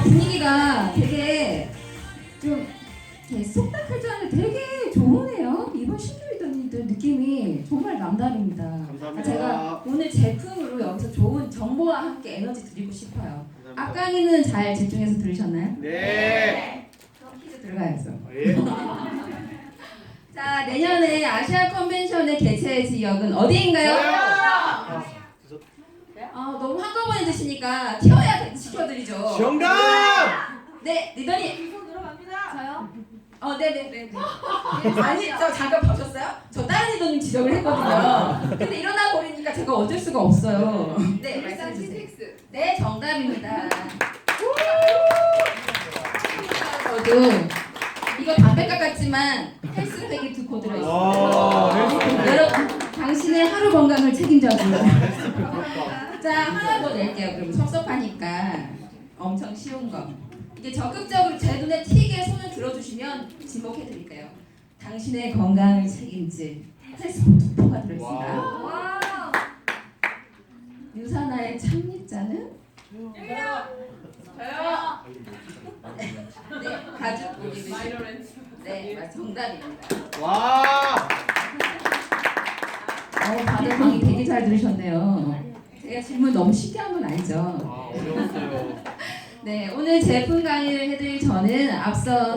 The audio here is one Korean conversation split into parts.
분위기가 되게 좀 속닥할 줄 아는데 되게 좋으네요. 이번 신규리더님들 느낌이 정말 남다릅니다. 감사합니다. 제가 오늘 제품으로 여기서 좋은 정보와 함께 에너지 드리고 싶어요. 감사합니다. 아까이는 잘 집중해서 들으셨나요? 네. 그럼 퀴즈 들어가야죠. 예. 자, 내년에 아시아 컨벤션의 개최 지역은 어디인가요? 너무 한꺼번에 드시니까 튀어야 시켜드리죠. 정답! 네, 리더님. 손 들어갑니다. 저요? 네네네. 아니, 저 잠깐 보셨어요? 저 다른 리더님 지적을 했거든요. 근데 일어나 버리니까 제가 어쩔 수가 없어요. 네, 말씀해주세요. 네, 정답입니다. 저도 이거 담배값 같지만 헬스팩이 2코 들어있습니다. 와, 여러분, 당신의 하루 건강을 책임져줘요. 자, 하나 더 낼게요. 그럼 섭섭하니까 엄청 쉬운 거. 이게 적극적으로 제 눈에 튀게 손을 들어주시면 지목해드릴게요. 당신의 건강을 책임질 헬스폰 2포가 들어있습니다. 와. 유산화의 참립자는 저요. 네, 가죽 올리브. 네, 정답입니다. 와! 다들 강의 되게 잘 들으셨네요. 제가 질문 너무 쉽게 한 건 아니죠? 어려웠어요. 네, 오늘 제품 강의를 해드릴 저는 앞서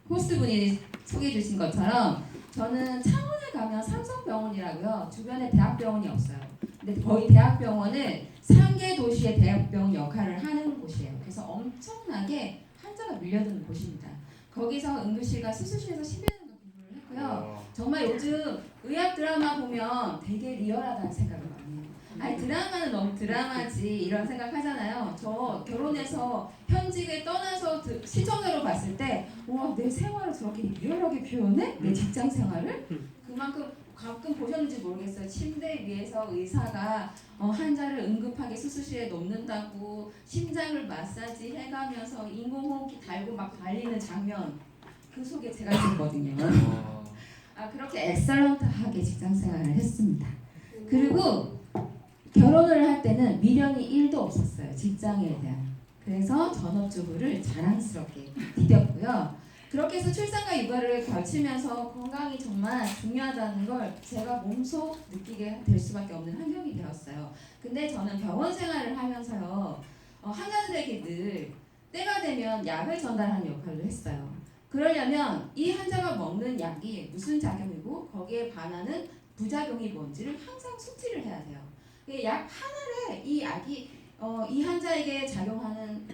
호스트분이 소개해 주신 것처럼 저는 창원에 가면 삼성병원이라고요. 주변에 대학병원이 없어요. 근데 거의 대학병원은 3개 도시의 대학병원 역할을 하는 곳이에요. 그래서 엄청나게 환자가 밀려드는 곳입니다. 거기서 응급실과 수술실에서 10여 년간 근무를 했고요. 정말 요즘 의학 드라마 보면 되게 리얼하다는 생각을 많이 해요. 아니 드라마는 너무 드라마지 이런 생각 하잖아요. 저 결혼해서 현직을 떠나서 시청자로 봤을 때 와, 내 생활을 저렇게 리얼하게 표현해? 내 직장 생활을? 그만큼 가끔 보셨는지 모르겠어요. 침대 위에서 의사가 환자를 응급하게 수술실에 놓는다고 심장을 마사지 해가면서 인공호흡기 달고 막 달리는 장면 그 속에 제가 있었거든요. 그렇게 엑셀런트하게 직장 생활을 했습니다. 그리고 결혼을 할 때는 미련이 1도 없었어요. 직장에 대한. 그래서 전업주부를 자랑스럽게 디뎠고요. 그렇게 해서 출산과 육아를 거치면서 건강이 정말 중요하다는 걸 제가 몸소 느끼게 될 수밖에 없는 환경이 되었어요. 근데 저는 병원 생활을 하면서요. 환자들에게 늘 때가 되면 약을 전달하는 역할을 했어요. 그러려면 이 환자가 먹는 약이 무슨 작용이고 거기에 반하는 부작용이 뭔지를 항상 숙지를 해야 돼요. 약 하나에 이 약이 이 환자에게 작용하는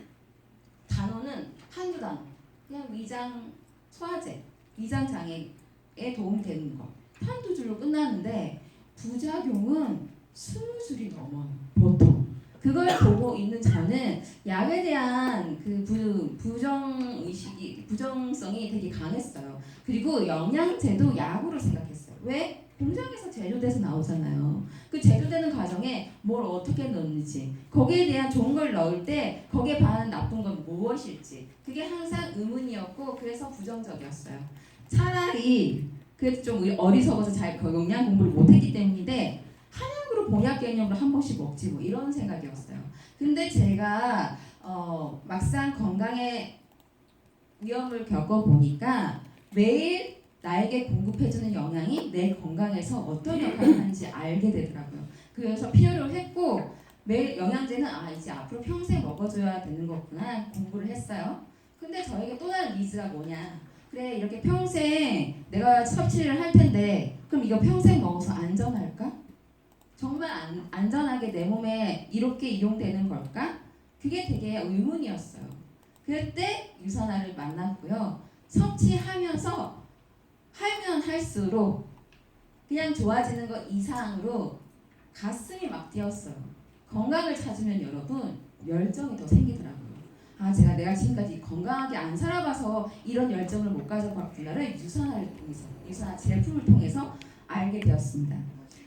단어는 한두 단어. 그냥 위장 소화제, 위장 장애에 도움되는 거. 한두 줄로 끝나는데 부작용은 20줄이 넘어요. 보통. 그걸 보고 있는 저는 약에 대한 그 부정성이 되게 강했어요. 그리고 영양제도 약으로 생각했어요. 왜? 공장에서 제조돼서 나오잖아요. 그 제조되는 과정에 뭘 어떻게 넣는지, 거기에 대한 좋은 걸 넣을 때 거기에 반한 나쁜 건 무엇일지 그게 항상 의문이었고 그래서 부정적이었어요. 차라리 그래도 좀 어리석어서 잘 영양 공부를 못했기 때문인데 한약으로 봉약 개념으로 한 번씩 먹지 뭐 이런 생각이었어요. 근데 제가 막상 건강에 위험을 겪어보니까 매일 나에게 공급해주는 영양이 내 건강에서 어떤 역할을 하는지 알게 되더라고요. 그래서 필요로 했고 매일 영양제는 이제 앞으로 평생 먹어줘야 되는 거구나 공부를 했어요. 근데 저에게 또 다른 니즈가 뭐냐. 그래 이렇게 평생 내가 섭취를 할 텐데 그럼 이거 평생 먹어서 안전할까? 정말 안전하게 내 몸에 이렇게 이용되는 걸까? 그게 되게 의문이었어요. 그때 유산화를 만났고요. 섭취하면서 하면 할수록 그냥 좋아지는 것 이상으로 가슴이 막 뛰었어요. 건강을 찾으면 여러분 열정이 더 생기더라고요. 내가 지금까지 건강하게 안 살아봐서 이런 열정을 못 가져봤구나를 유산화를 통해서, 유산화 제품을 통해서 알게 되었습니다.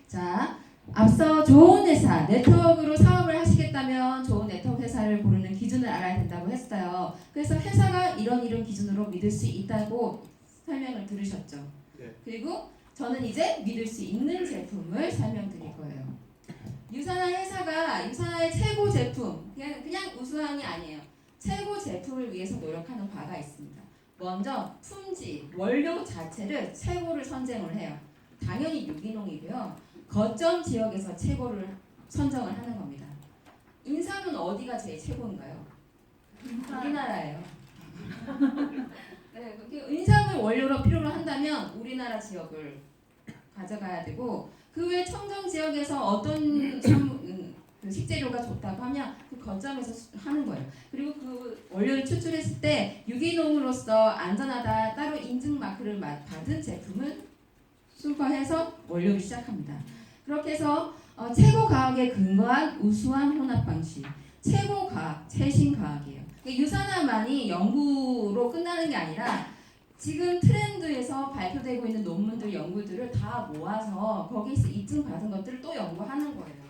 자, 앞서 좋은 회사, 네트워크로 사업을 하시겠다면 좋은 네트워크 회사를 고르는 기준을 알아야 된다고 했어요. 그래서 회사가 이런 기준으로 믿을 수 있다고 설명을 들으셨죠. 네. 그리고 저는 이제 믿을 수 있는 제품을 설명드릴 거예요. 유산화 회사가 유산화의 최고 제품, 그냥 우수함이 아니에요. 최고 제품을 위해서 노력하는 바가 있습니다. 먼저 품질, 원료 자체를 최고를 선정을 해요. 당연히 유기농이고요. 거점 지역에서 최고를 선정을 하는 겁니다. 인삼은 어디가 제일 최고인가요? 우리나라예요. 네, 인삼을 원료로 필요로 한다면 우리나라 지역을 가져가야 되고 그 외 청정 지역에서 어떤 그 식재료가 좋다고 하면 그 거점에서 하는 거예요. 그리고 그 원료를 추출했을 때 유기농으로서 안전하다 따로 인증 마크를 받은 제품을 수거해서 원료를 시작합니다. 그렇게 해서 최고 과학에 근거한 우수한 혼합 방식, 최고 과학, 최신 과학이에요. 유산화만이 연구로 끝나는 게 아니라 지금 트렌드에서 발표되고 있는 논문들, 연구들을 다 모아서 거기서 입증받은 것들을 또 연구하는 거예요.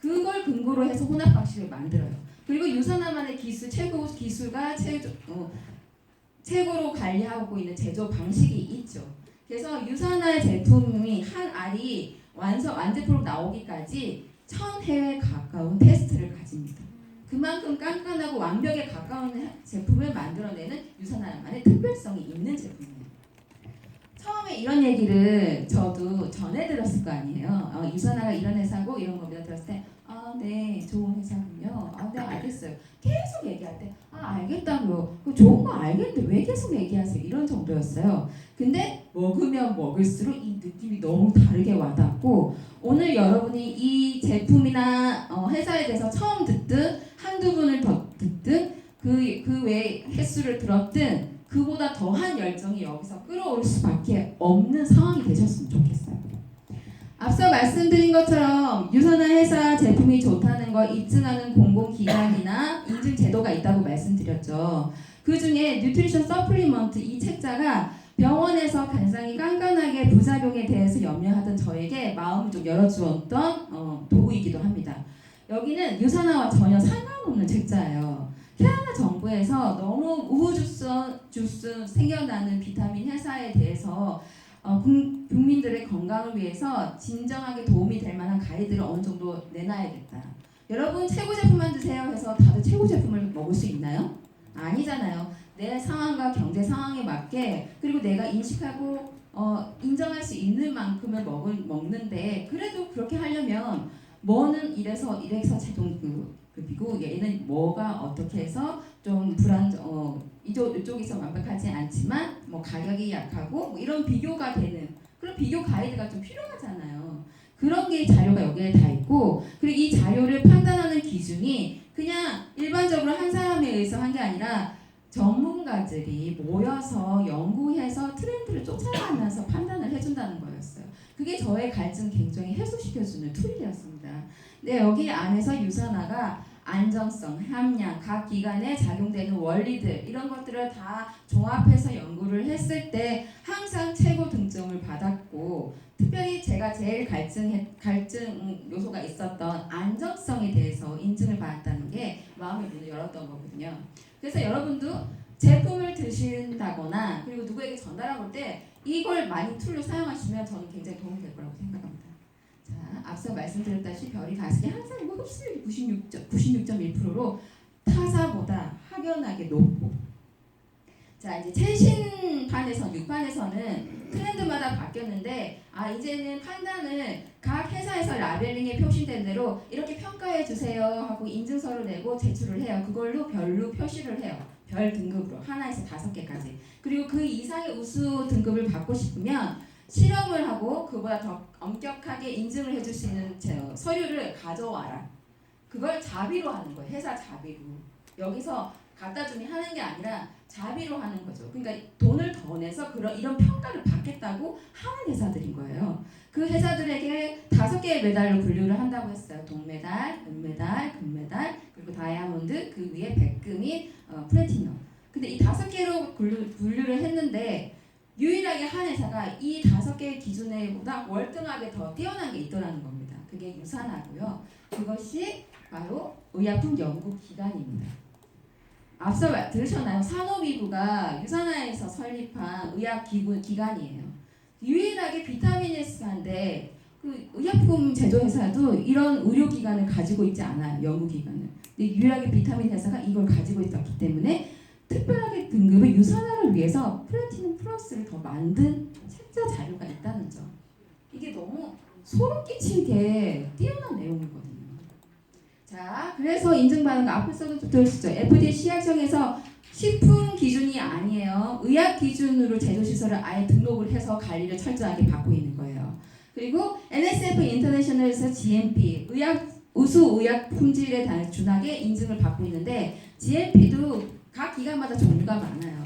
그걸 근거로 해서 혼합 방식을 만들어요. 그리고 유산화만의 기술, 최고 기술과 최고로 관리하고 있는 제조 방식이 있죠. 그래서 유산화의 제품이 한 알이 완제품으로 나오기까지 1000회에 가까운 테스트를 가집니다. 그만큼 깐깐하고 완벽에 가까운 제품을 만들어내는 유산화만의 특별성이 있는 제품이에요. 처음에 이런 얘기를 저도 전해 들었을 거 아니에요. 유산화가 이런 회사고 이런 겁니다. 들었을 때 네, 좋은 회사군요. 네, 알겠어요. 계속 얘기할 때 알겠다고요. 그 좋은 거 알겠는데 왜 계속 얘기하세요? 이런 정도였어요. 근데 먹으면 먹을수록 이 느낌이 너무 다르게 와닿고 오늘 여러분이 이 제품이나 회사에 대해서 처음 듣든 한두 분을 더 듣든 그 외 횟수를 들었든 그보다 더한 열정이 여기서 끌어올 수밖에 없는 상황이 되셨으면 좋겠어요. 앞서 말씀드린 것처럼 유산화 회사 제품이 좋다는 걸 입증하는 공공기관이나 인증 제도가 있다고 말씀드렸죠. 그 중에 뉴트리션 서플리먼트 이 책자가 병원에서 굉장히 깐깐하게 부작용에 대해서 염려하던 저에게 마음을 좀 열어주었던 도구이기도 합니다. 여기는 유산화와 전혀 상관없는 책자예요. 캐나다 정부에서 너무 우후죽순 생겨나는 비타민 회사에 대해서 국민들의 건강을 위해서 진정하게 도움이 될 만한 가이드를 어느 정도 내놔야겠다. 여러분 최고 제품만 드세요 해서 다들 최고 제품을 먹을 수 있나요? 아니잖아요. 내 상황과 경제 상황에 맞게 그리고 내가 인식하고 인정할 수 있는 만큼을 먹는데 그래도 그렇게 하려면 뭐는 이래서 제동급이고 얘는 뭐가 어떻게 해서 좀 이쪽에서 완벽하지 않지만 뭐 가격이 약하고 뭐 이런 비교가 되는 그런 비교 가이드가 좀 필요하잖아요. 그런 게 자료가 여기에 다 있고 그리고 이 자료를 판단하는 기준이 그냥 일반적으로 한 사람에 의해서 한 게 아니라 전문가들이 모여서 연구해서 트렌드를 쫓아가면서 판단을 해준다는 거였어요. 그게 저의 갈증 굉장히 해소시켜주는 툴이었습니다. 근데 여기 안에서 유산화가 안정성, 함량, 각 기관에 작용되는 원리들 이런 것들을 다 종합해서 연구를 했을 때 항상 최고 등점을 받았고 특별히 제가 제일 갈증 요소가 있었던 안정성에 대해서 인증을 받았다는 게 마음의 문을 열었던 거거든요. 그래서 여러분도 제품을 드신다거나 그리고 누구에게 전달하고 때 이걸 많이 툴로 사용하시면 저는 굉장히 도움이 될 거라고 생각합니다. 자, 앞서 말씀드렸다시피 별이 가슴이 항상 흡수율이 96.1%로 타사보다 확연하게 높고 자 이제 최신판에서 6판에서는 트렌드마다 바뀌었는데 이제는 판단을 각 회사에서 라벨링에 표시된 대로 이렇게 평가해 주세요 하고 인증서를 내고 제출을 해요. 그걸로 별로 표시를 해요. 별 등급으로 하나에서 5개까지. 그리고 그 이상의 우수 등급을 받고 싶으면 실험을 하고 그보다 더 엄격하게 인증을 해줄 수 있는 서류를 가져와라. 그걸 자비로 하는 거예요. 회사 자비로. 여기서 갖다 주니 하는 게 아니라 자비로 하는 거죠. 그러니까 돈을 더 내서 이런 평가를 받겠다고 하는 회사들인 거예요. 그 회사들에게 5개의 메달로 분류를 한다고 했어요. 동메달, 은메달, 금메달, 그리고 다이아몬드, 그 위에 백금이 플래티넘. 근데 이 5개로 분류를 했는데 유일하게 한 회사가 이 5개의 기준에보다 월등하게 더 뛰어난 게 있더라는 겁니다. 그게 유산화고요. 그것이 바로 의약품연구기관입니다. 앞서 들으셨나요? 산업이부가 유산화에서 설립한 의학기관이에요. 유일하게 비타민 회사인데 그 의약품 제조회사도 이런 의료기관을 가지고 있지 않아요. 연구기관을. 근데 유일하게 비타민 회사가 이걸 가지고 있었기 때문에 특별하게 등급의 유산화를 위해서 플래티넘 플러스를 더 만든 책자 자료가 있다는 점. 이게 너무 소름 끼치게 뛰어난 내용이거든요. 자, 그래서 인증받은 거 앞에 써도 들으시죠. FDA 시약청에서 식품 기준이 아니에요. 의약 기준으로 제조시설을 아예 등록을 해서 관리를 철저하게 받고 있는 거예요. 그리고 NSF 인터내셔널에서 GMP, 우수 의약 품질에 준하게 인증을 받고 있는데 GMP도 각 기관마다 종류가 많아요.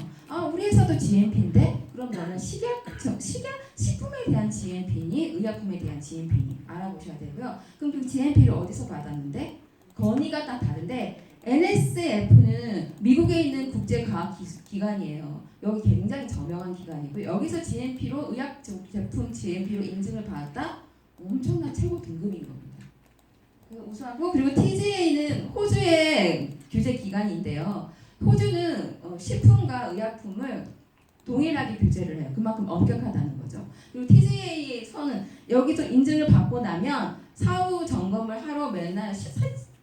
우리 회사도 GMP인데 그럼 너는 식품에 대한 GMP니 의약품에 대한 GMP니 알아보셔야 되고요. 그럼 그 GMP를 어디서 받았는데? 건의가 딱 다른데 NSF는 미국에 있는 국제과학기관이에요. 여기 굉장히 저명한 기관이고 여기서 GMP로 의약 제품 GMP로 인증을 받았다? 엄청난 최고 등급인 겁니다. 우수하고 그리고 TGA는 호주의 규제 기관인데요. 호주는 식품과 의약품을 동일하게 규제를 해요. 그만큼 엄격하다는 거죠. 그리고 TGA에서는 여기서 인증을 받고 나면 사후 점검을 하러 맨날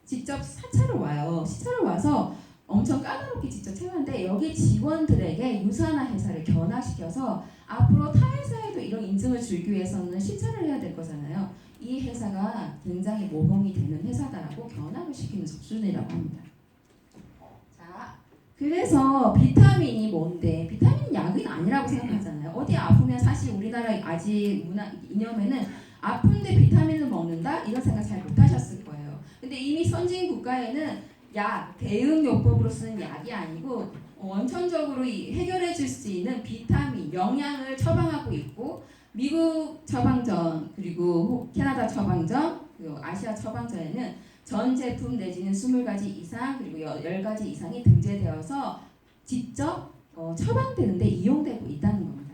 직접 사찰을 와요. 시찰을 와서 엄청 까다롭게 직접 체크하는데 여기 직원들에게 유산화 회사를 견학시켜서 앞으로 타 회사에도 이런 인증을 주기 위해서는 시찰을 해야 될 거잖아요. 이 회사가 굉장히 모범이 되는 회사다라고 견학을 시키는 수준이라고 합니다. 자, 그래서 비타민이 뭔데? 비타민 약은 아니라고 생각하잖아요. 어디 아프면 사실 우리나라 아직 문화 이념에는 아픈데 비타민을 먹는다? 이런 생각 잘 못하셨을 거예요. 근데 이미 선진 국가에는 약, 대응요법으로 쓰는 약이 아니고 원천적으로 해결해 줄 수 있는 비타민, 영양을 처방하고 있고 미국 처방전, 그리고 캐나다 처방전, 그리고 아시아 처방전에는 전 제품 내지는 20가지 이상 그리고 10가지 이상이 등재되어서 직접 처방되는데 이용되고 있다는 겁니다.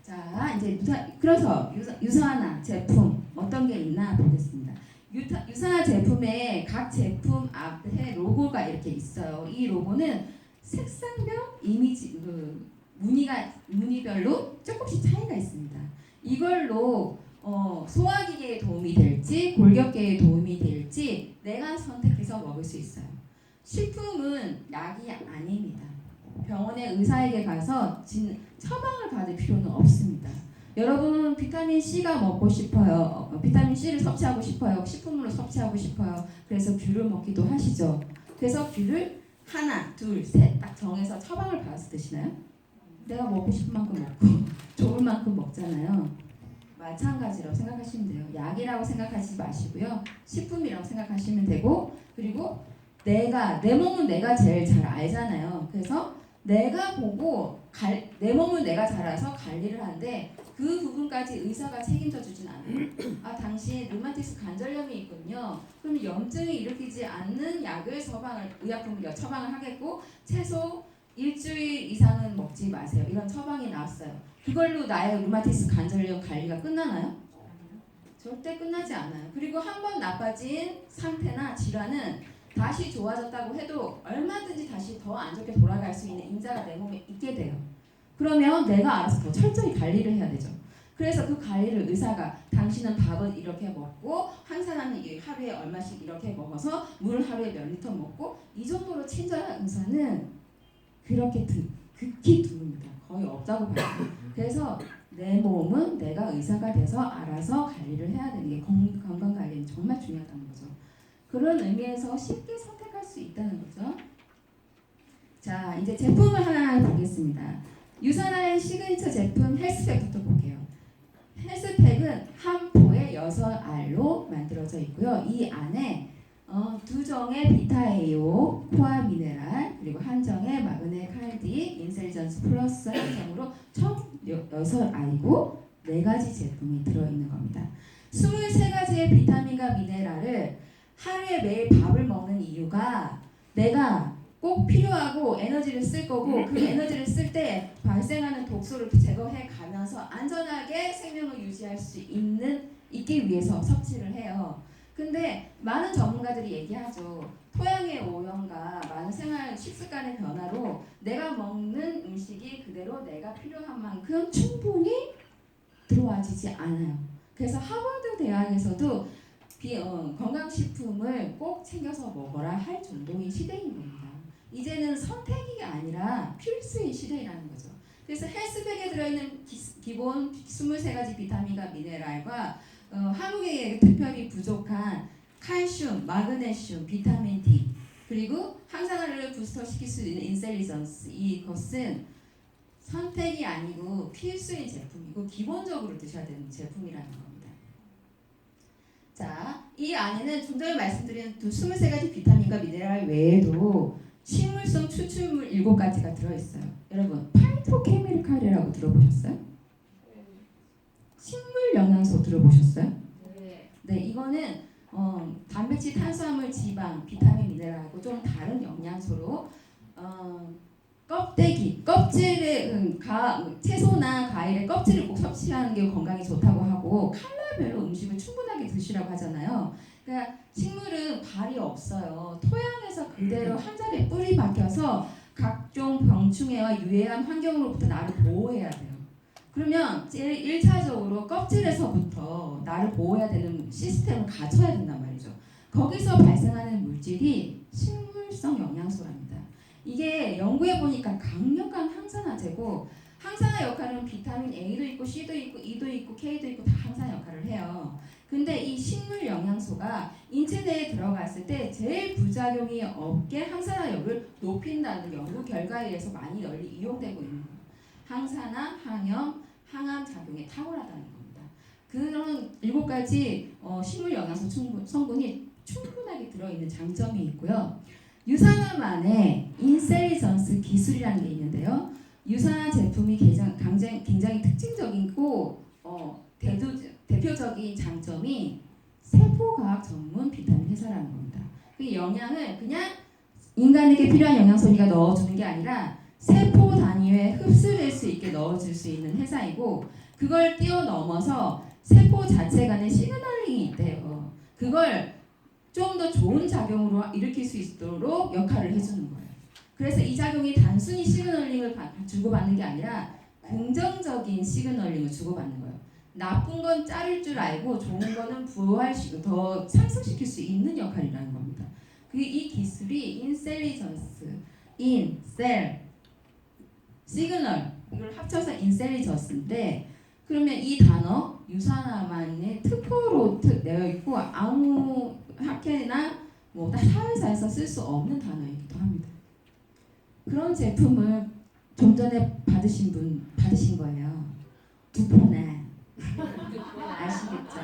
자, 이제 그래서 유산화 제품 어떤 게 있나 보겠습니다. 유산화 제품에 각 제품 앞에 로고가 이렇게 있어요. 이 로고는 색상별 이미지 무늬별로 조금씩 차이가 있습니다. 이걸로 소화기계에 도움이 될지 골격계에 도움이 될지 내가 선택해서 먹을 수 있어요. 식품은 약이 아닙니다. 병원의 의사에게 가서 처방을 받을 필요는 없습니다. 여러분 비타민 C가 먹고 싶어요. 비타민 C를 섭취하고 싶어요. 식품으로 섭취하고 싶어요. 그래서 귤을 먹기도 하시죠. 그래서 귤을 하나, 둘, 셋 딱 정해서 처방을 받아서 드시나요? 내가 먹고 싶은 만큼 먹고 좋을 만큼 먹잖아요. 마찬가지라고 생각하시면 돼요. 약이라고 생각하지 마시고요. 식품이라고 생각하시면 되고 그리고 내 몸은 내가 제일 잘 알잖아요. 그래서 내가 보고 내 몸을 내가 잘 알아서 관리를 하는데 그 부분까지 의사가 책임져 주진 않아요. 당신 류마티스 관절염이 있군요. 그럼 염증을 일으키지 않는 약을 의약품을 처방을 하겠고 최소 일주일 이상은 먹지 마세요. 이런 처방이 나왔어요. 그걸로 나의 류마티스 관절염 관리가 끝나나요? 절대 끝나지 않아요. 그리고 한번 나빠진 상태나 질환은 다시 좋아졌다고 해도 얼마든지 다시 더 안 좋게 돌아갈 수 있는 인자가 내 몸에 있게 돼요. 그러면 내가 알아서 더 철저히 관리를 해야 되죠. 그래서 그 관리를 의사가 당신은 밥을 이렇게 먹고 항산화는 하루에 얼마씩 이렇게 먹어서 물을 하루에 몇 리터 먹고 이 정도로 친절한 의사는 그렇게 극히 드뭅니다. 거의 없다고 봐요. 그래서 내 몸은 내가 의사가 돼서 알아서 관리를 해야 되는 게 건강관리는 정말 중요하다는 거죠. 그런 의미에서 쉽게 선택할 수 있다는 거죠. 자, 이제 제품을 하나 보겠습니다. 유산화의 시그니처 제품 헬스팩부터 볼게요. 헬스팩은 한 포에 6알로 만들어져 있고요. 이 안에 2정의 비타에오, 코아 미네랄, 그리고 1정의 마그네 칼디, 인셀전스 플러스 1정으로 총 6알이고 4가지 제품이 들어있는 겁니다. 23가지의 비타민과 미네랄을 하루에 매일 밥을 먹는 이유가 내가 꼭 필요하고 에너지를 쓸 거고 그 에너지를 쓸 때 발생하는 독소를 제거해 가면서 안전하게 생명을 유지할 수 있기 위해서 섭취를 해요. 근데 많은 전문가들이 얘기하죠. 토양의 오염과 많은 생활 식습관의 변화로 내가 먹는 음식이 그대로 내가 필요한 만큼 충분히 들어와지지 않아요. 그래서 하버드 대학에서도 건강식품을 꼭 챙겨서 먹어라 할 정도의 시대인 겁니다. 이제는 선택이 아니라 필수의 시대라는 거죠. 그래서 헬스백에 들어있는 기본 23가지 비타민과 미네랄과 한국에 특별히 부족한 칼슘, 마그네슘, 비타민 D 그리고 항산화를 부스터시킬 수 있는 인셀리전스 이것은 선택이 아니고 필수인 제품이고 기본적으로 드셔야 되는 제품이라는 겁니다. 자, 이 안에는 좀 전에 말씀드린 23가지 비타민과 미네랄 외에도 식물성 추출물 7가지가 들어있어요. 여러분, 파이토케미칼이라고 들어보셨어요? 식물 영양소 들어보셨어요? 네, 이거는 단백질, 탄수화물, 지방, 비타민, 미네랄하고 좀 다른 영양소로 껍질의 채소나 과일의 껍질을 꼭 섭취하는 게 건강에 좋다고 하고 칼라별로 음식을 충분하게 드시라고 하잖아요. 그러니까 식물은 발이 없어요. 토양에서 그대로 한 자리에 뿌리 박혀서 각종 병충해와 유해한 환경으로부터 나를 보호해야 돼요. 그러면 제일 1차적으로 껍질에서부터 나를 보호해야 되는 시스템을 갖춰야 된단 말이죠. 거기서 발생하는 물질이 식물성 영양소랍니다. 이게 연구해 보니까 강력한 항산화제고 항산화 역할은 비타민 A도 있고 C도 있고 E도 있고 K도 있고 다 항산화 역할을 해요. 근데 이 식물 영양소가 인체 내에 들어갔을 때 제일 부작용이 없게 항산화력을 높인다는 연구 결과에 의해서 많이 널리 이용되고 있는 거예요. 항산화, 항염, 항암 작용에 탁월하다는 겁니다. 그런 7가지 식물 영양소 성분이 충분하게 들어있는 장점이 있고요. 유산화만의 인셀리전스 기술이라는 게 있는데요. 유산화 제품이 굉장히 특징적이고 대표적인 장점이 세포과학 전문 비타민 회사라는 겁니다. 그 영양을 그냥 인간에게 필요한 영양소니까 넣어주는 게 아니라 세포 단위에 흡수될 수 있게 넣어줄 수 있는 회사이고 그걸 뛰어넘어서 세포 자체 간의 시그널링이 있대요. 그걸 좀 더 좋은 작용으로 일으킬 수 있도록 역할을 해주는 거예요. 그래서 이 작용이 단순히 시그널링을 주고받는 게 아니라 긍정적인 시그널링을 주고받는 거예요. 나쁜 건 자를 줄 알고 좋은 거는 부활시키고 더 상승시킬 수 있는 역할이라는 겁니다. 이 기술이 인셀리전스, 인셀, 시그널 이걸 합쳐서 인셀리전스인데 그러면 이 단어 유산화만의 특허로 되어 있고 아무 학회나 뭐 사회사에서 쓸 수 없는 단어이기도 합니다. 그런 제품을 좀 전에 받으신 거예요. 두포나 아시겠죠?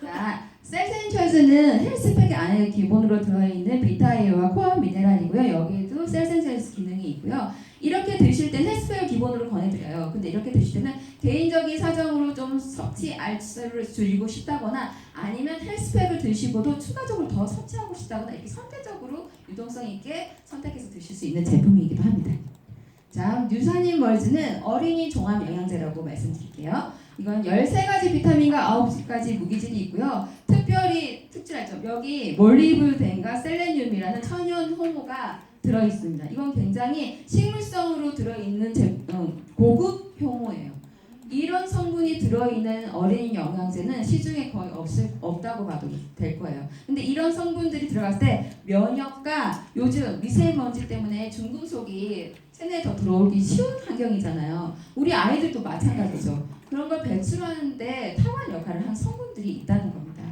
자, 셀센처스는 헬스팩 안에 기본으로 들어있는 비타에어와 코어 미네랄이고요. 여기에도 셀센처스 기능이 있고요. 이렇게 드실 때 헬스팩을 기본으로 권해드려요. 근데 이렇게 드실 때는 개인적인 사정으로 좀 섭취 알수를 줄이고 싶다거나 아니면 헬스팩을 드시고도 추가적으로 더 섭취하고 싶다거나 이렇게 선택적으로 유동성 있게 선택해서 드실 수 있는 제품이기도 합니다. 자, 뉴사닌 멀즈는 어린이 종합 영양제라고 말씀드릴게요. 이건 13가지 비타민과 9가지 무기질이 있고요. 특별히 특출할 점 여기 몰리브덴과 셀레늄이라는 천연 효모가 들어있습니다. 이건 굉장히 식물성으로 들어있는 고급 효모예요. 이런 성분이 들어있는 어린이 영양제는 시중에 거의 없다고 봐도 될 거예요. 근데 이런 성분들이 들어갔을 때 면역과 요즘 미세먼지 때문에 중금속이 체내에 더 들어오기 쉬운 환경이잖아요. 우리 아이들도 마찬가지죠. 그런 걸 배출하는데 탁월한 역할을 한 성분들이 있다는 겁니다.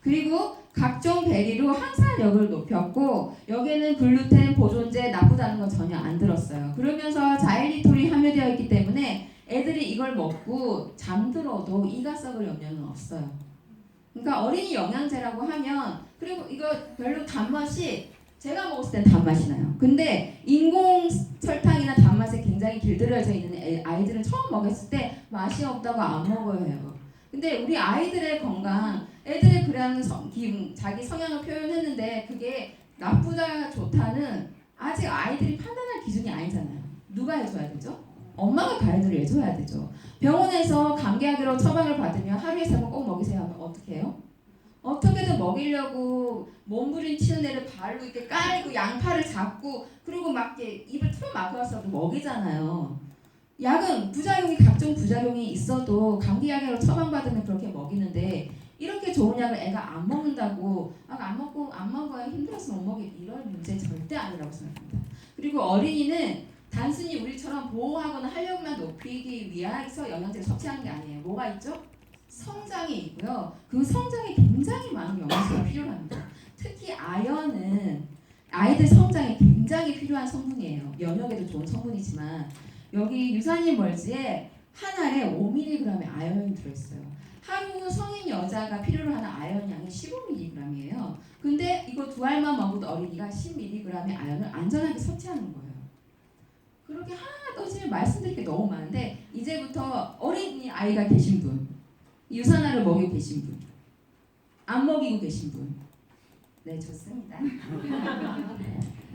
그리고 각종 베리로 항산력을 높였고 여기에는 글루텐, 보존제 나쁘다는 건 전혀 안 들었어요. 그러면서 자일리톨이 함유되어 있기 때문에 애들이 이걸 먹고 잠들어도 이가 썩을 염려는 없어요. 그러니까 어린이 영양제라고 하면 그리고 이거 별로 단맛이 제가 먹었을 때 단맛이 나요. 근데 인공 설탕이나 단맛에 굉장히 길들여져 있는 아이들은 처음 먹었을 때 맛이 없다고 안 먹어야 해요. 근데 우리 아이들의 건강, 애들의 그런 자기 성향을 표현했는데 그게 나쁘다 좋다는 아직 아이들이 판단할 기준이 아니잖아요. 누가 해줘야 되죠? 엄마가 가이드를 해줘야 되죠. 병원에서 감기약으로 처방을 받으면 하루에 3번 꼭 먹이세요 하면 어떻게 해요? 어떻게든 먹이려고 몸부림치는 애를 발로 이렇게 깔고 양팔을 잡고 그리고 막 이렇게 입을 틀어 막아서도 먹이잖아요. 약은 부작용이 각종 부작용이 있어도 감기약으로 처방받으면 그렇게 먹이는데 이렇게 좋은 약을 애가 안 먹는다고 안 먹어야 힘들어서 못 먹이 이런 문제 절대 아니라고 생각합니다. 그리고 어린이는 단순히 우리처럼 보호하거나 활력만 높이기 위해서 영양제를 섭취하는 게 아니에요. 뭐가 있죠? 성장이 있고요. 그 성장에 굉장히 많은 영양소가 필요합니다. 특히 아연은 아이들 성장에 굉장히 필요한 성분이에요. 면역에도 좋은 성분이지만 여기 유산균 멀지에 한 알에 5mg의 아연이 들어있어요. 하루 성인 여자가 필요로 하는 아연 양이 15mg이에요. 근데 이거 두 알만 먹어도 어린이가 10mg의 아연을 안전하게 섭취하는 거예요. 그렇게 하나 떠지면 말씀드릴 게 너무 많은데 이제부터 어린이 아이가 계신 분, 유산알을 먹이고 계신 분, 안 먹이고 계신 분, 네 좋습니다.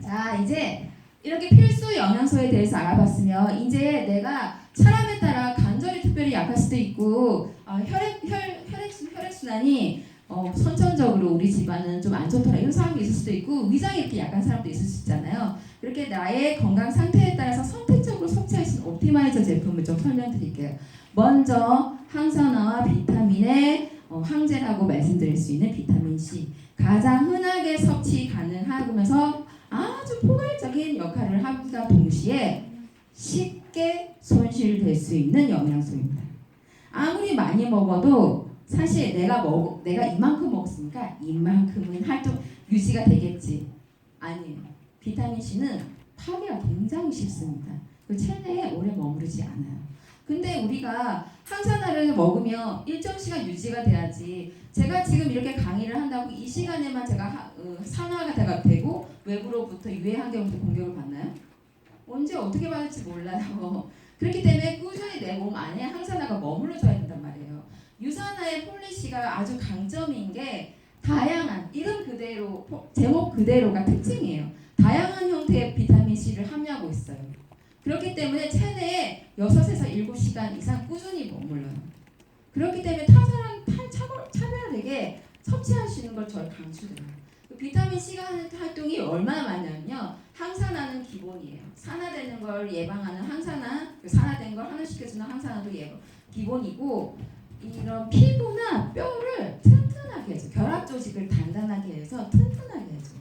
자 이제 이렇게 필수 영양소에 대해서 알아봤으면 이제 내가 사람에 따라 관절이 특별히 약할 수도 있고 혈액순환이 선천적으로 우리 집안은 좀 안 좋더라 이런 사람이 있을 수도 있고 위장이 이렇게 약한 사람도 있을 수 있잖아요. 이렇게 나의 건강 상태에 따라서 선택적으로 섭취할 수 있는 옵티마이저 제품을 좀 설명드릴게요. 먼저 항산화와 비타민의 항제라고 말씀드릴 수 있는 비타민C 가장 흔하게 섭취 가능하면서 아주 포괄적인 역할을 함과 동시에 쉽게 손실될 수 있는 영양소입니다. 아무리 많이 먹어도 사실 내가 이만큼 먹었으니까 이만큼은 활동 유지가 되겠지. 아니에요. 비타민 C는 파괴가 굉장히 쉽습니다. 그 체내에 오래 머무르지 않아요. 근데 우리가 항산화를 먹으면 일정 시간 유지가 돼야지. 제가 지금 이렇게 강의를 한다고 이 시간에만 제가 산화가 되고 외부로부터 유해 환경부터 공격을 받나요? 언제 어떻게 받을지 몰라요. 그렇기 때문에 꾸준히 내 몸 안에 항산화가 머물러줘야 된단 말이에요. 유산화의 폴리시가 아주 강점인 게 다양한 이름 그대로 제목 그대로가 특징이에요. 다양한 형태의 비타민 C를 함유하고 있어요. 그렇기 때문에 체내에 6에서 7시간 이상 꾸준히 머물러요. 그렇기 때문에 타사랑 차별되게 섭취하시는 걸 저를 강추드려요. 비타민 C가 하는 활동이 얼마나 많냐면요. 항산화는 기본이에요. 산화되는 걸 예방하는 항산화, 산화된 걸 환원시켜주는 항산화도 기본이고 이런 피부나 뼈를 튼튼하게 해줘. 결합 조직을 단단하게 해서 튼튼하게 해줘.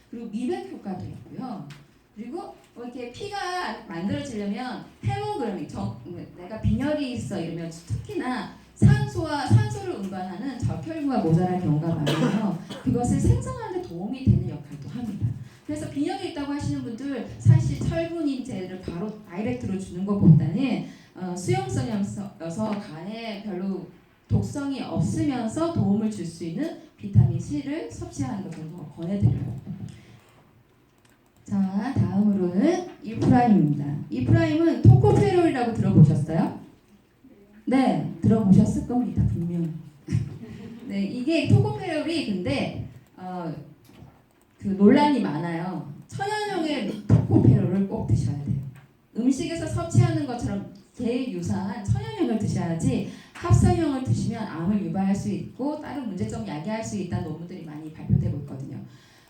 그리고 미백 효과도 있고요. 그리고 이렇게 피가 만들어지려면 헤모그램이 내가 빈혈이 있어 이러면 특히나 산소를 운반하는 적혈구가 모자란 경우가 많아요. 그것을 생성하는 데 도움이 되는 역할도 합니다. 그래서 빈혈이 있다고 하시는 분들 사실 철분인제를 바로 다이렉트로 주는 것보다는 수용성이어서 간에 별로 독성이 없으면서 도움을 줄 수 있는 비타민 C를 섭취하는 것을 권해드려요. 자, 다음으로는 이프라임입니다. 이프라임은 토코페롤이라고 들어보셨어요? 네, 들어보셨을 겁니다. 분명히. 네, 이게 토코페롤이 근데 그 논란이 많아요. 천연형의 토코페롤을 꼭 드셔야 돼요. 음식에서 섭취하는 것처럼 제일 유사한 천연형을 드셔야지 합성형을 드시면 암을 유발할 수 있고 다른 문제점 야기할 수 있다는 논문들이 많이 발표되고 있거든요.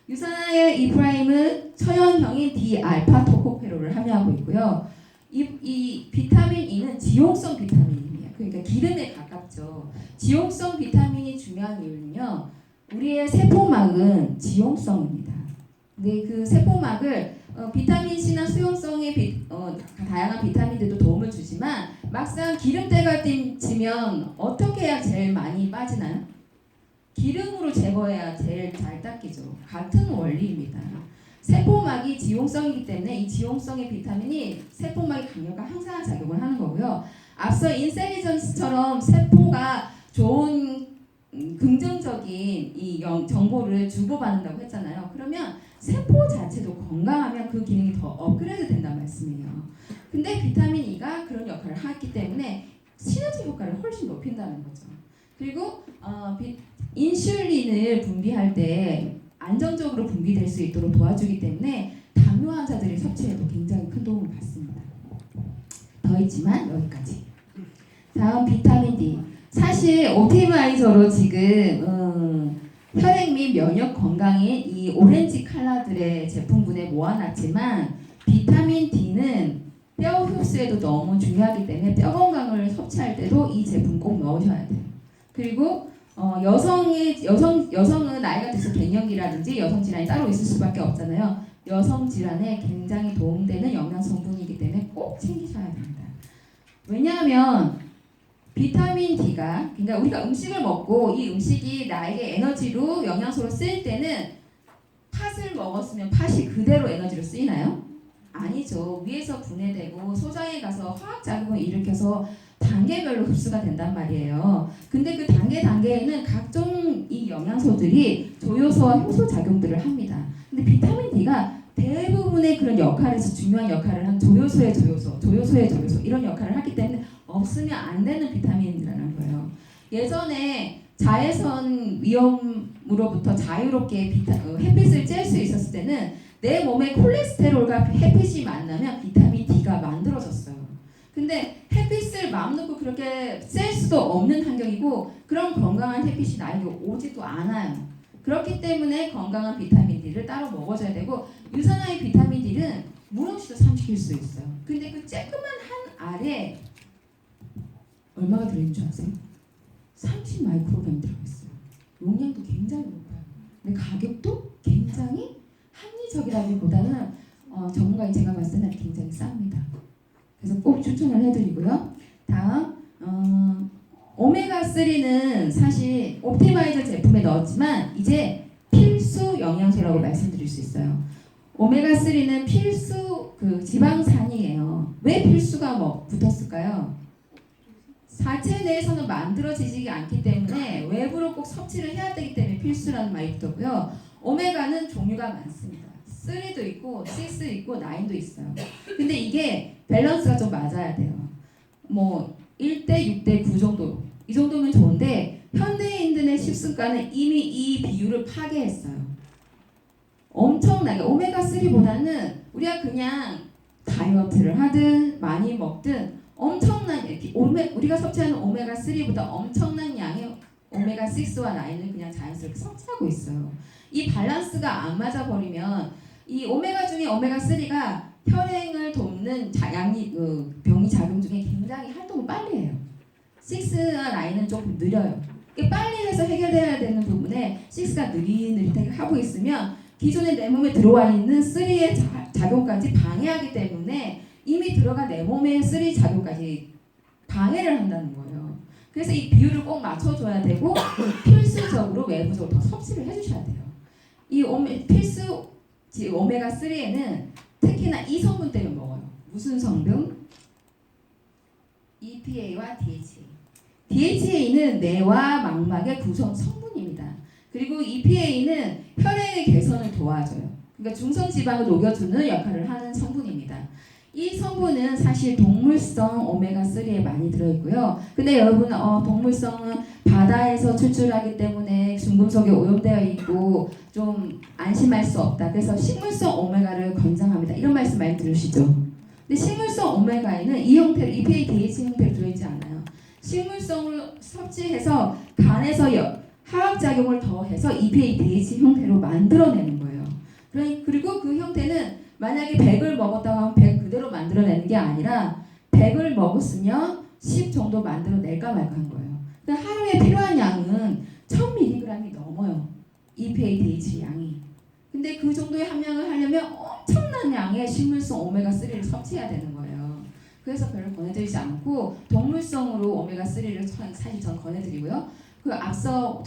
유산화의 이프라임은 천연형인 D-알파 토코페롤을 함유하고 있고요. 이 비타민 E는 지용성 비타민이에요. 그러니까 기름에 가깝죠. 지용성 비타민이 중요한 이유는요. 우리의 세포막은 지용성입니다. 근데 그 세포막을 비타민 C나 수용성의 다양한 비타민들도 도움을 주지만 막상 기름때가 찌면 어떻게 해야 제일 많이 빠지나요? 기름으로 제거해야 제일 잘 닦이죠. 같은 원리입니다. 세포막이 지용성이기 때문에 이 지용성의 비타민이 세포막의 강력한 항산화 작용을 하는 거고요. 앞서 인셀리전스처럼 세포가 좋은 긍정적인 이 정보를 주고받는다고 했잖아요. 그러면 세포 자체도 건강하면 그 기능이 더 업그레이드 된다는 말씀이에요. 근데 비타민 E가 그런 역할을 하기 때문에 시너지 효과를 훨씬 높인다는 거죠. 그리고 인슐린을 분비할 때 안정적으로 분비될 수 있도록 도와주기 때문에 당뇨 환자들이 섭취해도 굉장히 큰 도움을 받습니다. 더 있지만 여기까지. 다음 비타민 D. 사실 옵티마이저로 지금 혈액 및 면역 건강에 이 오렌지 컬러들의 제품군에 모아놨지만 비타민 D는 뼈 흡수에도 너무 중요하기 때문에 뼈 건강을 섭취할 때도 이 제품 꼭 넣으셔야 돼요. 그리고 여성은 나이가 들수록 갱년기라든지 여성 질환이 따로 있을 수밖에 없잖아요. 여성 질환에 굉장히 도움되는 영양 성분이기 때문에 꼭 챙기셔야 됩니다. 왜냐하면 비타민 D가, 그러니까 우리가 음식을 먹고 이 음식이 나에게 에너지로 영양소로 쓰일 때는 팥을 먹었으면 팥이 그대로 에너지로 쓰이나요? 아니죠. 위에서 분해되고 소장에 가서 화학작용을 일으켜서 단계별로 흡수가 된단 말이에요. 근데 그 단계에는 각종 이 영양소들이 조효소와 효소 작용들을 합니다. 근데 비타민 D가 대부분의 그런 역할에서 중요한 역할을 한 조효소의 조효소 이런 역할을 하기 때문에 없으면 안 되는 비타민이라는 거예요. 예전에 자외선 위험으로부터 자유롭게 햇빛을 쬐을 수 있었을 때는 내 몸에 콜레스테롤과 햇빛이 만나면 비타민 D가 만들어졌어요. 근데 햇빛을 마음 놓고 그렇게 쬐을 수도 없는 환경이고 그런 건강한 햇빛이 나에게 오지도 않아요. 그렇기 때문에 건강한 비타민 D를 따로 먹어줘야 되고 유산화의 비타민 D는 물 없이도 삼킬 수 있어요. 근데 그 쬐끄만 한 알에 얼마가 들어있는 줄 아세요? 30 마이크로그램 들어있어요. 용량도 굉장히 높아요. 근데 가격도 굉장히 합리적이라기보다는 전문가인 제가 봤을 때는 굉장히 쌉니다. 그래서 꼭 추천을 해드리고요. 다음 오메가3는 사실 옵티마이저 제품에 넣었지만 이제 필수 영양소라고 말씀드릴 수 있어요. 오메가3는 필수 지방산이에요. 왜 필수가 붙었을까요? 자체 내에서는 만들어지지 않기 때문에 외부로 꼭 섭취를 해야 되기 때문에 필수라는 말이 붙었고요. 오메가는 종류가 많습니다. 3도 있고 6도 있고 9도 있어요. 근데 이게 밸런스가 좀 맞아야 돼요. 뭐 1대 6대 9 정도 이 정도면 좋은데 현대인들의 식습관은 이미 이 비율을 파괴했어요. 엄청나게 오메가3보다는 우리가 그냥 다이어트를 하든 많이 먹든 엄청난 우리가 섭취하는 오메가3보다 엄청난 양의 오메가6와 9을 그냥 자연스럽게 섭취하고 있어요. 이 밸런스가 안 맞아버리면 이 오메가 중에 오메가3가 혈행을 돕는 병이 작용 중에 굉장히 활동을 빨리 해요. 6와 9은 조금 느려요. 빨리 해서 해결돼야 되는 부분에 6가 느릿느릿하게 하고 있으면 기존에 내 몸에 들어와 있는 3의 작용까지 방해하기 때문에 이미 들어간 내 몸의 3 작용까지 방해를 한다는 거예요. 그래서 이 비율을 꼭 맞춰줘야 되고 필수적으로 외부적으로 더 섭취를 해주셔야 돼요. 이 필수 오메가3에는 특히나 이 성분 때문에 먹어요. 무슨 성분? EPA와 DHA. DHA는 뇌와 망막의 구성 성분입니다. 그리고 EPA는 혈액의 개선을 도와줘요. 그러니까 중성지방을 녹여주는 역할을 하는 성분입니다. 이 성분은 사실 동물성 오메가3에 많이 들어있고요. 근데 여러분 동물성은 바다에서 추출하기 때문에 중금속에 오염되어 있고 좀 안심할 수 없다. 그래서 식물성 오메가를 권장합니다. 이런 말씀 많이 들으시죠? 근데 식물성 오메가에는 이 형태로 EPA, DHA 형태로 들어있지 않아요. 식물성을 섭취해서 간에서 화학작용을 더해서 EPA, DHA 형태로 만들어내는 거예요. 그리고 그 형태는 만약에 100을 먹었다고 하면 100 그대로 만들어내는 게 아니라 100을 먹었으면 10 정도 만들어낼까 말까 한 거예요. 그러니까 하루에 필요한 양은 1000mg이 넘어요. EPA, DHA 양이. 근데 그 정도의 함량을 하려면 엄청난 양의 식물성 오메가3를 섭취해야 되는 거예요. 그래서 별로 권해드리지 않고 동물성으로 오메가3를 사실 전 권해드리고요. 그 앞서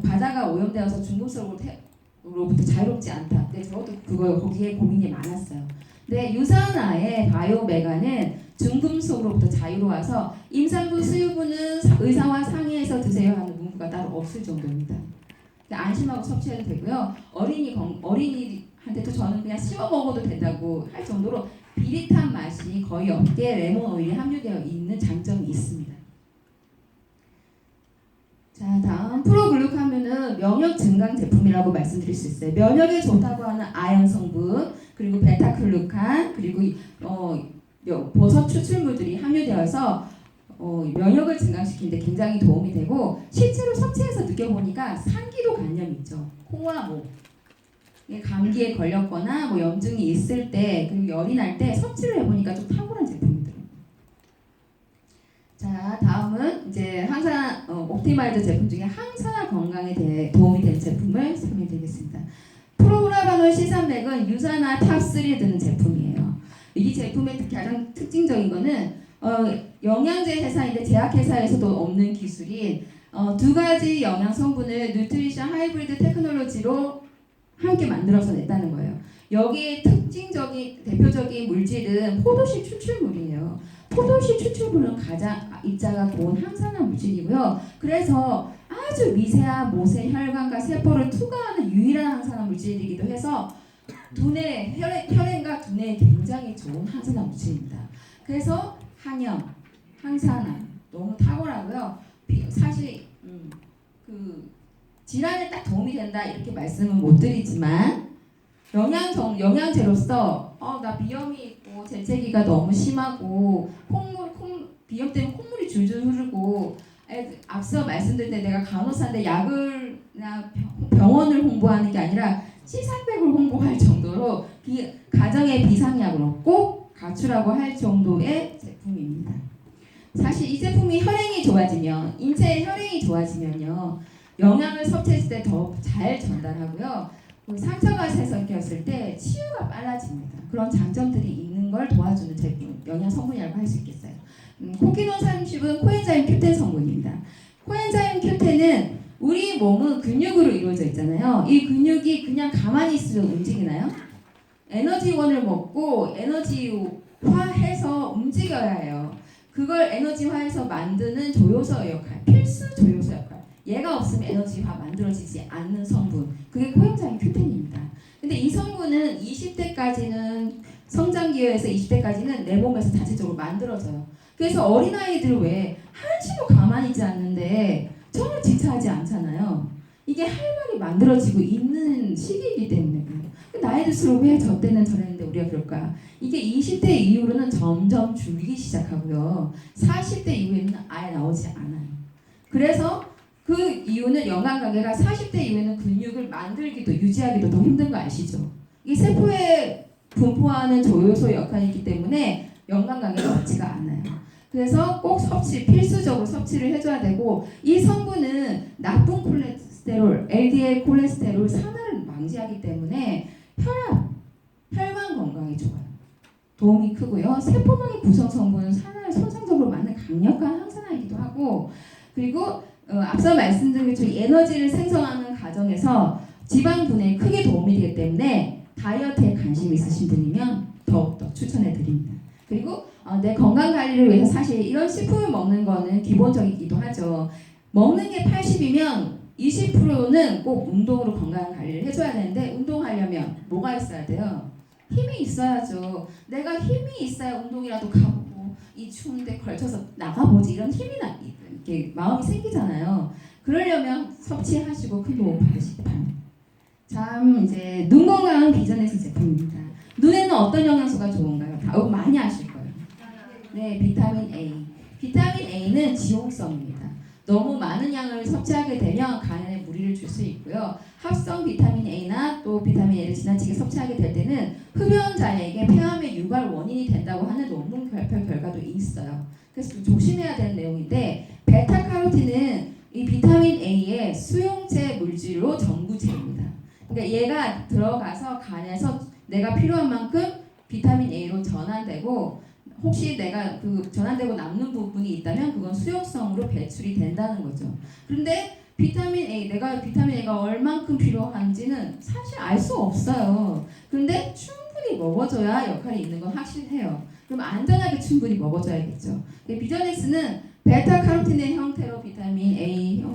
바다가 오염되어서 중금속으로부터 자유롭지 않다. 근데 저도 거기에 고민이 많았어요. 근데 유산화의 바이오메가는 중금속으로부터 자유로워서 임산부 수유부는 의사와 상의해서 드세요 하는 문구가 따로 없을 정도입니다. 안심하고 섭취해도 되고요. 어린이한테도 저는 그냥 씹어 먹어도 된다고 할 정도로 비릿한 맛이 거의 없게 레몬 오일이 함유되어 있는 장점이 있습니다. 자, 다음 프로글루카 하면은 면역 증강 제품이라고 말씀드릴 수 있어요. 면역에 좋다고 하는 아연 성분, 그리고 베타글루칸, 그리고 버섯 추출물들이 함유되어서 면역을 증강시키는데 굉장히 도움이 되고 실제로 섭취해서 느껴보니까 상기도 관념이 있죠. 코와 목, 이게 감기에 걸렸거나 뭐 염증이 있을 때 그리고 열이 날 때 섭취를 해보니까 좀 탁월한 제품이더라고요. 자, 다음은 이제 항산 옵티마이저 제품 중에 항산화 건강에 대해 도움이 되는 제품을 설명드리겠습니다. 프로라바놀 C300은 유산화 탑3에 드는 제품이에요. 이 제품의 가장 특징적인 거는 영양제 회사인데 제약회사에서도 없는 기술인 두 가지 영양 성분을 뉴트리션 하이브리드 테크놀로지로 함께 만들어서 냈다는 거예요. 여기에 특징적인 대표적인 물질은 포도씨 추출물이에요. 포도씨 추출물은 가장 입자가 고운 항산화 물질이고요. 그래서 아주 미세한 모세 혈관과 세포를 투과하는 유일한 항산화 물질이기도 해서 두뇌, 혈행과 두뇌에 굉장히 좋은 항산화 물질입니다. 그래서 항염, 항산화 너무 탁월하고요. 사실 그 질환에 딱 도움이 된다 이렇게 말씀은 못 드리지만 영양제로서 나 비염이 있고 재채기가 너무 심하고 비염 때문에 콧물이 줄줄 흐르고 앞서 말씀드린 때 내가 간호사인데 약을나 병원을 홍보하는 게 아니라 C300을 홍보할 정도로 가정의 비상약으로 꼭 갖추라고 할 정도의 제품입니다. 사실 이 제품이 혈행이 좋아지면 인체의 혈행이 좋아지면요 영양을 섭취했을 때 더 잘 전달하고요 상처가 생겼을 때 치유가 빨라집니다. 그런 장점들이 있는 걸 도와주는 제품 영양 성분이라고 할 수 있겠어요. 코키논 30은 코엔자임 Q10 성분입니다. 코엔자임 Q10은 우리 몸은 근육으로 이루어져 있잖아요. 이 근육이 그냥 가만히 있으면 움직이나요? 에너지원을 먹고 에너지화해서 움직여야 해요. 그걸 에너지화해서 만드는 조효소 역할, 필수 조효소 역할. 얘가 없으면 에너지화 만들어지지 않는 성분. 그게 코엔자임 Q10입니다. 근데 이 성분은 20대까지는 성장 기회에서 20대까지는 내 몸에서 자체적으로 만들어져요. 그래서 어린아이들 왜 한시도 가만히 있지 않는데 전혀 지체하지 않잖아요. 이게 활발히 만들어지고 있는 시기이기 때문에 그래요. 나이 들수록 왜 저 때는 저랬는데 우리가 그럴까? 이게 20대 이후로는 점점 줄기 시작하고요. 40대 이후에는 아예 나오지 않아요. 그래서 그 이유는 연관관계가 40대 이후에는 근육을 만들기도 유지하기도 더 힘든 거 아시죠? 이 세포에 분포하는 조효소 역할이기 때문에 연관관계가 맞지가 않아요. 그래서 꼭 필수적으로 섭취를 해줘야 되고 이 성분은 나쁜 콜레스테롤, LDL 콜레스테롤 산화를 방지하기 때문에 혈관 건강에 좋아요. 도움이 크고요. 세포막의 구성 성분은 산화를 손상적으로 막는 강력한 항산화이기도 하고 그리고 앞서 말씀드린 것처럼 에너지를 생성하는 과정에서 지방 분해에 크게 도움이 되기 때문에 다이어트에 관심 있으신 분이면 더욱더 추천해 드립니다. 그리고 내 건강 관리를 위해서 사실 이런 식품을 먹는 거는 기본적이기도 하죠. 먹는 게 80이면 20%는 꼭 운동으로 건강 관리를 해줘야 되는데 운동하려면 뭐가 있어야 돼요? 힘이 있어야죠. 내가 힘이 있어야 운동이라도 가보고 이 추운데 걸쳐서 나가보지 이런 힘이 이렇게 마음이 생기잖아요. 그러려면 섭취하시고 큰 도움 받으시기 바랍니다. 참 이제 눈 건강 비전에서 제품입니다. 눈에는 어떤 영양소가 좋은가요? 다 많이 아실 거예요. 네, 비타민 A. 비타민 A는 지용성입니다. 너무 많은 양을 섭취하게 되면 간에 무리를 줄 수 있고요. 합성 비타민 A나 또 비타민 A를 지나치게 섭취하게 될 때는 흡연자에게 폐암의 유발 원인이 된다고 하는 논문 발표 결과도 있어요. 그래서 좀 조심해야 되는 내용인데 베타카로틴은 이 비타민 A의 수용체 물질로 전구체입니다. 그러니까 얘가 들어가서 간에서 내가 필요한 만큼 비타민 A로 전환되고 혹시 내가 그 전환되고 남는 부분이 있다면 그건 수용성으로 배출이 된다는 거죠. 그런데 비타민 A, 내가 비타민 A가 얼만큼 필요한지는 사실 알 수 없어요. 그런데 충분히 먹어줘야 역할이 있는 건 확실해요. 그럼 안전하게 충분히 먹어줘야겠죠. 비전엑스는 베타카로틴의 형태로 비타민 A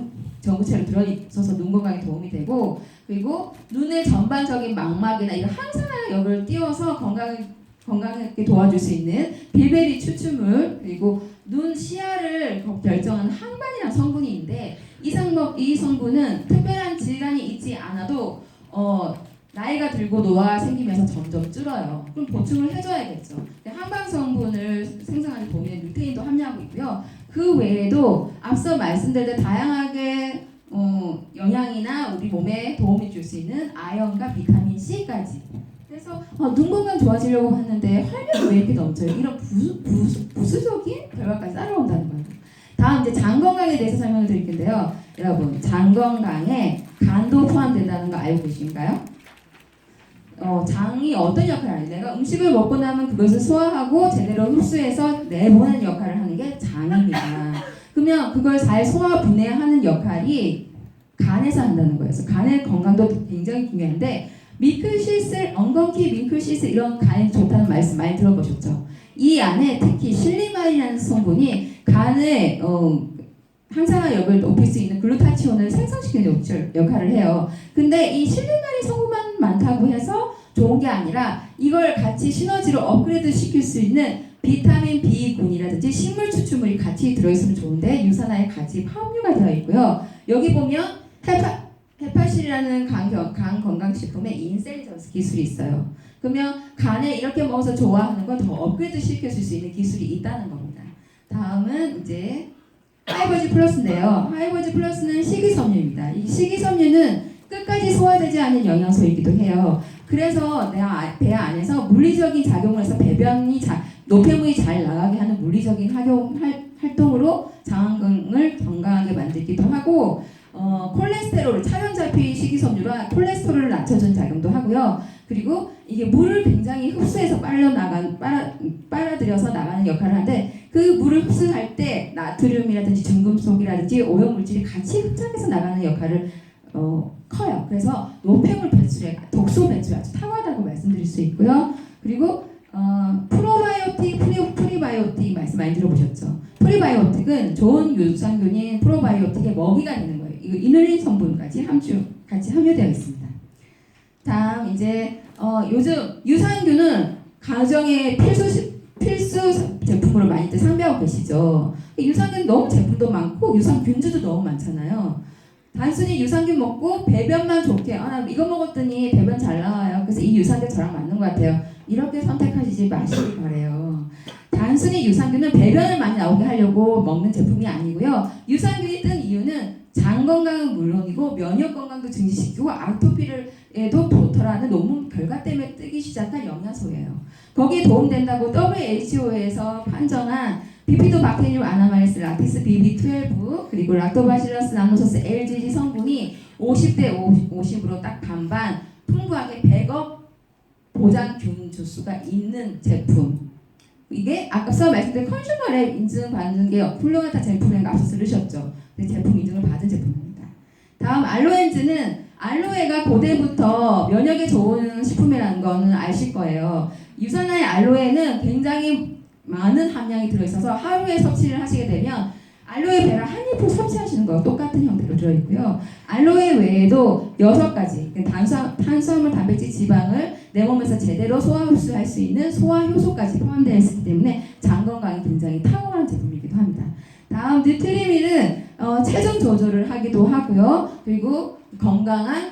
전구체로 들어있어서 눈 건강에 도움이 되고 그리고 눈의 전반적인 망막이나 이런 항산화 역을 띄워서 건강하게 도와줄 수 있는 빌베리 추출물 그리고 눈 시야를 결정하는 항반이라는 성분이 있는데 이 성분은 특별한 질환이 있지 않아도 나이가 들고 노화가 생기면서 점점 줄어요. 그럼 보충을 해줘야겠죠. 항반 성분을 생성하는 도움에 루테인도 함유하고 있고요. 그 외에도 앞서 말씀드린 다양하게 영양이나 우리 몸에 도움이 줄 수 있는 아연과 비타민 C까지. 그래서 눈 건강 좋아지려고 하는데 활력이 왜 이렇게 넘쳐요? 이런 부수적인 결과까지 따라온다는 거예요. 다음 이제 장 건강에 대해서 설명을 드릴 텐데요. 여러분, 장 건강에 간도 포함된다는 거 알고 계신가요? 장이 어떤 역할을 하는지, 내가 음식을 먹고 나면 그것을 소화하고 제대로 흡수해서 내보내는 역할을 하는 게 장입니다. 그러면 그걸 잘 소화 분해하는 역할이 간에서 한다는 거예요. 그래서 간의 건강도 굉장히 중요한데, 미클시슬, 엉겅퀴 미클시슬 이런 간에 좋다는 말씀 많이 들어보셨죠? 이 안에 특히 실리마린이라는 성분이 간의 항산화 역을 높일 수 있는 글루타치온을 생성시키는 역할을 해요. 근데 이 실리마린 성분만 많다고 해서 좋은 게 아니라 이걸 같이 시너지로 업그레이드 시킬 수 있는 비타민 B군이라든지 식물 추출물이 같이 들어있으면 좋은데 유산화에 같이 함유가 되어 있고요. 여기 보면 헤파실이라는 간 건강식품에 인셀리전스 기술이 있어요. 그러면 간에 이렇게 먹어서 좋아하는 걸 더 업그레이드 시켜줄 수 있는 기술이 있다는 겁니다. 다음은 이제 하이버지 플러스인데요. 하이버지 플러스는 식이섬유입니다. 이 식이섬유는 끝까지 소화되지 않은 영양소이기도 해요. 그래서 배 안에서 물리적인 작용을 해서 배변이 노폐물이 잘 나가게 하는 물리적인 활동으로 장을 건강하게 만들기도 하고, 콜레스테롤, 차연자피 식이섬유라 콜레스테롤을 낮춰주는 작용도 하고요. 그리고 이게 물을 굉장히 흡수해서 빨아들여서 나가는 역할을 하는데, 그 물을 흡수할 때 나트륨이라든지 중금속이라든지 오염물질이 같이 흡착해서 나가는 역할을 커요. 그래서 노폐물 배출에, 독소 배출에 아주 탁월하다고 말씀드릴 수 있고요. 그리고 프로바이오틱, 프리바이오틱 말씀 많이 들어보셨죠? 프리바이오틱은 좋은 유산균인 프로바이오틱의 먹이가 되는 거예요. 이거 이눌린 성분까지 같이 함유되어 있습니다. 다음 이제 요즘 유산균은 가정의 필수 제품으로 많이들 상비하고 계시죠. 유산균 너무 제품도 많고 유산균주도 너무 많잖아요. 단순히 유산균 먹고 배변만 좋게 나 이거 먹었더니 배변 잘 나와요. 그래서 이 유산균 저랑 맞는 것 같아요. 이렇게 선택하시지 마시기 바래요. 단순히 유산균은 배변을 많이 나오게 하려고 먹는 제품이 아니고요. 유산균이 뜬 이유는 장 건강은 물론이고 면역 건강도 증진시키고 아토피를에도 좋더라는 논문 결과 때문에 뜨기 시작한 영양소예요. 거기에 도움된다고 WHO에서 판정한 비피도박테리움 아나말리스 라티스 BB12 그리고 락토바실러스 나노소스 LGG 성분이 50대 50으로 딱 반반 풍부하게 100억 보장균 주수가 있는 제품. 이게 앞서 말씀드린 컨슈머랩 인증받는 게 훌륭하다 제품에 앞서 들으셨죠. 제품 인증을 받은 제품입니다. 다음 알로엔즈는 알로에가 고대부터 면역에 좋은 식품이라는 거는 아실 거예요. 유산화의 알로에는 굉장히 많은 함량이 들어있어서 하루에 섭취를 하시게 되면 알로에 베라 한 잎을 섭취하시는 거와 똑같은 형태로 들어있고요. 알로에 외에도 6가지 탄수화물, 단백질, 지방을 내 몸에서 제대로 소화 흡수할 수 있는 소화 효소까지 포함되어 있기 때문에 장 건강이 굉장히 탁월한 제품이기도 합니다. 다음 뉴트리밀은 체중 조절을 하기도 하고요. 그리고 건강한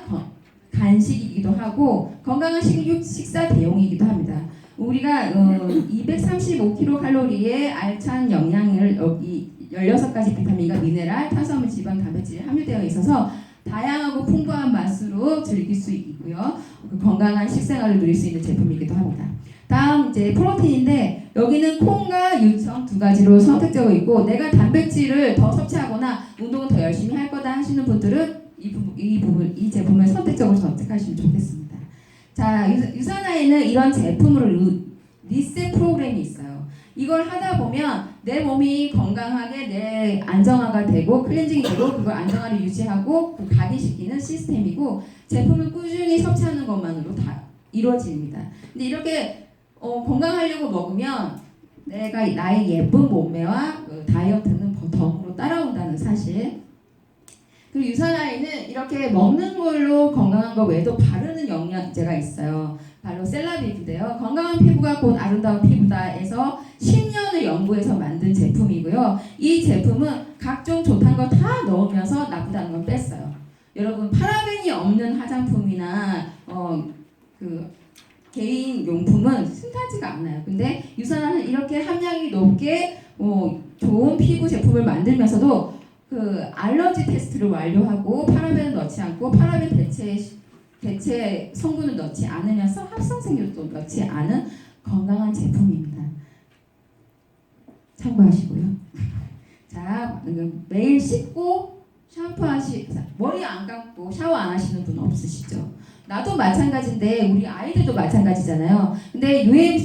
간식이기도 하고 건강한 식사 대용이기도 합니다. 우리가 235kcal의 알찬 영양을 여기 16가지 비타민과 미네랄, 탄수화물, 지방, 단백질이 함유되어 있어서 다양하고 풍부한 맛으로 즐길 수 있고요. 건강한 식생활을 누릴 수 있는 제품이기도 합니다. 다음 이제 프로틴인데 여기는 콩과 유청 2가지로 선택되어 있고 내가 단백질을 더 섭취하거나 운동을 더 열심히 할 거다 하시는 분들은 이 제품을 선택적으로 선택하시면 좋겠습니다. 자, 유산화에는 이런 제품으로 리셋 프로그램이 있어요. 이걸 하다 보면 내 몸이 건강하게 내 안정화가 되고 클렌징이 되고 그걸 안정화를 유지하고 각인시키는 시스템이고 제품을 꾸준히 섭취하는 것만으로 다 이루어집니다. 근데 이렇게 건강하려고 먹으면 내가 나의 예쁜 몸매와 다이어트는 덤으로 따라온다는 사실. 그리고 유산화에는 이렇게 먹는 걸로 건강한 것 외에도 바르는 영양제가 있어요. 바로 셀라비인데요. 건강한 피부가 곧 아름다운 피부다에서 10년을 연구해서 만든 제품이고요. 이 제품은 각종 좋다는 거 다 넣으면서 나쁘다는 건 뺐어요. 여러분 파라벤이 없는 화장품이나 개인 용품은 흔하지가 않아요. 근데 유산화는 이렇게 함량이 높게 좋은 피부 제품을 만들면서도 그 알러지 테스트를 완료하고 파라벤을 넣지 않고 파라벤 대체 성분을 넣지 않으면서 합성생유도 넣지 않은 건강한 제품입니다. 참고하시고요. 자, 매일 씻고 머리 안 감고 샤워 안 하시는 분 없으시죠? 나도 마찬가지인데 우리 아이들도 마찬가지잖아요. 근데 유해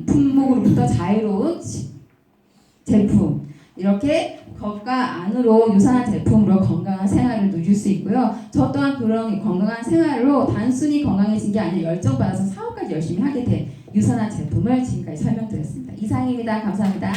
품목으로부터 자유로운 제품, 이렇게 겉과 안으로 유산한 제품으로 건강한 생활을 누릴 수 있고요. 저 또한 그런 건강한 생활로 단순히 건강해진 게 아니라 열정받아서 사업까지 열심히 하게 된 유산한 제품을 지금까지 설명드렸습니다. 이상입니다. 감사합니다.